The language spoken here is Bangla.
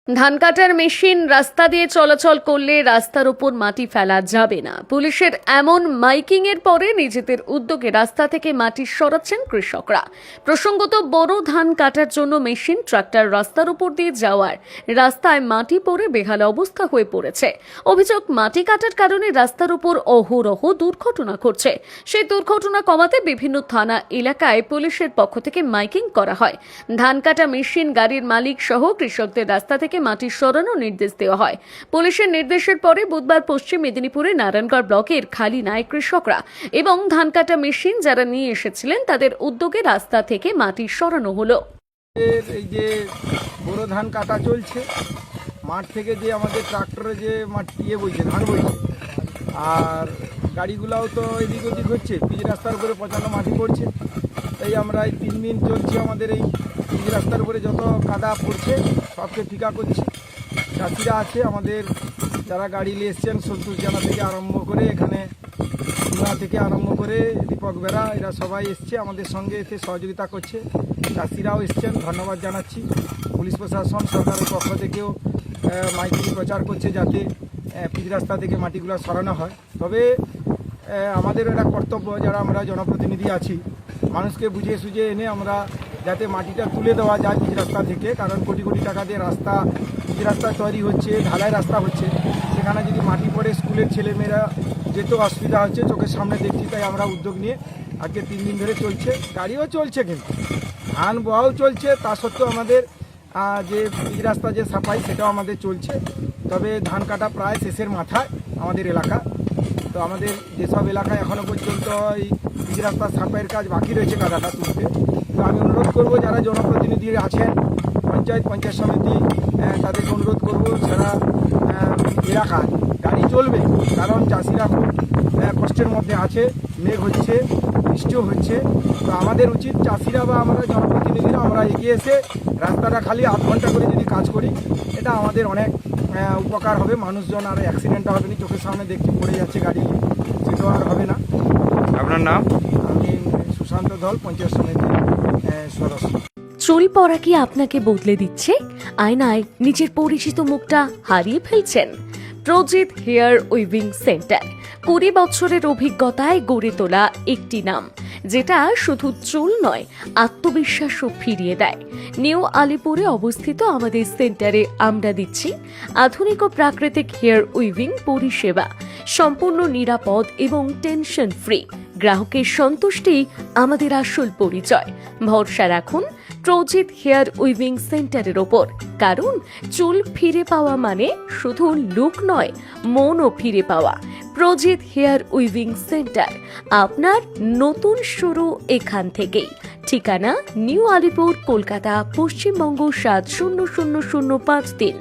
ধান কাটার মেশিন রাস্তা দিয়ে চলাচল করলে রাস্তার উপর মাটি ফেলা যাবে না। পুলিশের এমন মাইকিং এর পরে নিজেদের উদ্যোগে রাস্তা থেকে মাটি সরাচ্ছেন কৃষকরা। প্রসঙ্গত, বড় ধান কাটার জন্য মেশিন ট্রাক্টর রাস্তার উপর দিয়ে যাওয়ার রাস্তায় মাটি পড়ে বেহাল অবস্থা হয়ে পড়েছে। অভিযোগ, মাটি কাটার কারণে রাস্তার উপর অহরহ দুর্ঘটনা ঘটছে। সেই দুর্ঘটনা কমাতে বিভিন্ন থানা এলাকায় পুলিশের পক্ষ থেকে মাইকিং করা হয়। ধান কাটা মেশিন গাড়ির মালিক সহ কৃষকদের রাস্তা থেকে মাটি সরানোর নির্দেশ দেওয়া হয়। পুলিশের নির্দেশের পরে বুধবার পশ্চিম মেদিনীপুরে নারায়ণগড় ব্লকের খালিনায় কৃষকরা এবং ধান কাটা মেশিন যারা নিয়ে এসেছিলেন তাদের উদ্যোগে রাস্তা থেকে মাটি সরানো হলো। এই যে বড় ধান কাটা চলছে, মাঠ থেকে যে আমাদের ট্রাক্টরে যে মাটি বইছে, ধান বইছে, আর গাড়িগুলাও তো এদিক ওদিক হচ্ছে, পিচ রাস্তার উপরে প্রচণ্ড মাটি পড়ছে। তাই আমরা এই 3 দিন চলছে আমাদের এই পিচ রাস্তার উপরে যত কাদা পড়ছে সবকে ঠিকা করছি। চাষিরা আছে আমাদের, যারা গাড়ি নিয়ে এসছেন, সন্তোষ জানা থেকে আরম্ভ করে এখানে খুলনা থেকে আরম্ভ করে দীপক বেরা, এরা সবাই এসছে আমাদের সঙ্গে, এতে সহযোগিতা করছে। চাষিরাও এসছেন, ধন্যবাদ জানাচ্ছি। পুলিশ প্রশাসন সরকারের পক্ষ থেকেও মাইকিং প্রচার করছে যাতে পিচ রাস্তা থেকে মাটিগুলো সরানো হয়। তবে আমাদের একটা কর্তব্য, যারা আমরা জনপ্রতিনিধি আছি, মানুষকে বুঝিয়ে সুঝিয়ে এনে আমরা যাতে মাটিটা তুলে দেওয়া যায় পিচ রাস্তা থেকে। কারণ কোটি কোটি টাকা দিয়ে রাস্তা, পিচ রাস্তা তৈরি হচ্ছে, ঢালাই রাস্তা হচ্ছে, সেখানে যদি মাটি পড়ে স্কুলের ছেলেমেয়েরা যেতেও অসুবিধা হচ্ছে, চোখের সামনে দেখছি। তাই আমরা উদ্যোগ নিয়ে আজকে 3 দিন ধরে চলছে, গাড়িও চলছে, কিন্তু ধান বোয়াও চলছে। তা সত্ত্বেও আমাদের যে পিচ রাস্তা যে সাফাই, সেটাও আমাদের চলছে। তবে ধান কাটা প্রায় শেষের মাথায় আমাদের এলাকা। তো আমাদের যেসব এলাকায় এখনও পর্যন্ত এই পিচ রাস্তার সাফাইয়ের কাজ বাকি রয়েছে কাদাটা তুলতে, তো আমি অনুরোধ করব যারা জনপ্রতিনিধি আছেন, পঞ্চায়েত সমিতি, তাদেরকে অনুরোধ করব সারা এলাকায় গাড়ি চলবে। কারণ চাষিরা খুব কষ্টের মধ্যে আছে, মেঘ হচ্ছে, বৃষ্টিও হচ্ছে। তো আমাদের উচিত চাষিরা বা আমরা জনপ্রতিনিধিরা আমরা এগিয়ে এসে রাস্তাটা খালি 8 ঘন্টা করে যদি কাজ করি, এটা আমাদের অনেক উপকার হবে। মানুষজন আর অ্যাক্সিডেন্টটা হবে না, চোখের সামনে দেখতে পড়ে যাচ্ছে গাড়ি, সেটাও আর হবে না। আপনার নাম? আমি সুশান্ত ধল, পঞ্চায়েত সমিতির সদস্য। চুল পড়া কি আপনাকে বদলে দিচ্ছে? আয়নায় নিজের পরিচিত মুখটা হারিয়ে ফেলছেন? প্রজিত হেয়ার উইভিং সেন্টার 20 বছরের অভিজ্ঞতায় গড়ে তোলা একটি নাম, যেটা শুধু চুল নয়, আত্মবিশ্বাসও ফিরিয়ে দেয়। নিউ আলিপুরে অবস্থিত আমাদের সেন্টারে আমরা দিচ্ছি আধুনিক ও প্রাকৃতিক হেয়ার উইভিং পরিষেবা, সম্পূর্ণ নিরাপদ এবং টেনশন ফ্রি। গ্রাহকের সন্তুষ্টি আমাদের আসল পরিচয়। ভরসা রাখুন প্রজিত হেয়ার উইভিং সেন্টারের ওপর, কারণ চুল ফিরে পাওয়া মানে শুধু লুক নয়, মনও ফিরে পাওয়া। প্রজিত হেয়ার উইভিং সেন্টার, আপনার নতুন শুরু এখান থেকেই। ঠিকানা নিউ আলিপুর, কলকাতা, পশ্চিমবঙ্গ 700053।